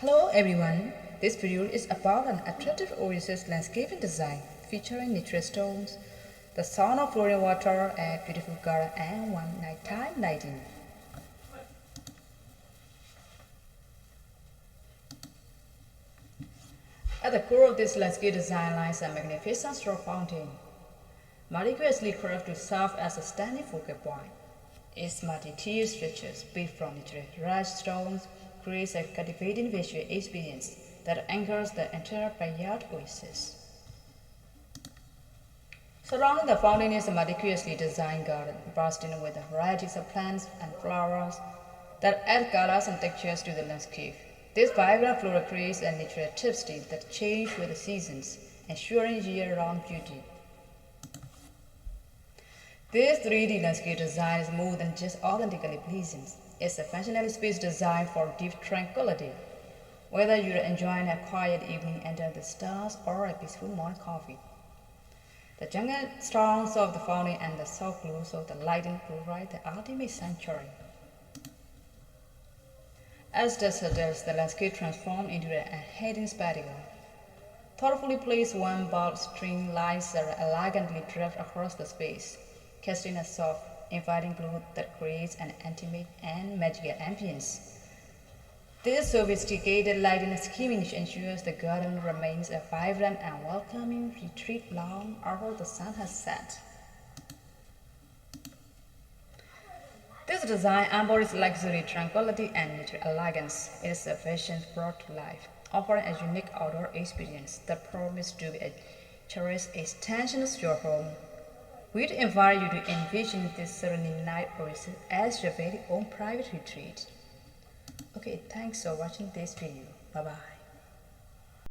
Hello everyone, this video is about an attractive Oasis landscaping design featuring nature stones, the sound of flowing water, a beautiful garden and one nighttime lighting. At the core of this landscape design lies a magnificent straw fountain, meticulously carved to serve as a standing focal point. Its multi-tiered structures built from nature-rich stones creates a captivating visual experience that anchors the entire backyard oasis. Surrounding the fountain is a meticulously designed garden, bursting with varieties of plants and flowers that add colors and textures to the landscape. This vibrant flora creates a natural tapestry that changes with the seasons, ensuring year-round beauty. This 3D landscape design is more than just authentically pleasing. It's a functional space designed for deep tranquility. Whether you're enjoying a quiet evening under the stars or a peaceful morning coffee, the jungle sounds of the fountain and the soft glow of the lighting provide the ultimate sanctuary. As dusk settles, the landscape transforms into a hidden spectacle. Thoughtfully placed one bulb string lights are elegantly draped across the space, casting a soft, inviting glow that creates an intimate and magical ambience. This sophisticated lighting scheme ensures the garden remains a vibrant and welcoming retreat long after the sun has set. This design embodies luxury, tranquility, and nature elegance. It is a vision brought to life, offering a unique outdoor experience that promises to be a cherished extension of your home. We'd invite you to envision this Serene night oasis as your very own private retreat. Okay, thanks for watching this video. Bye bye.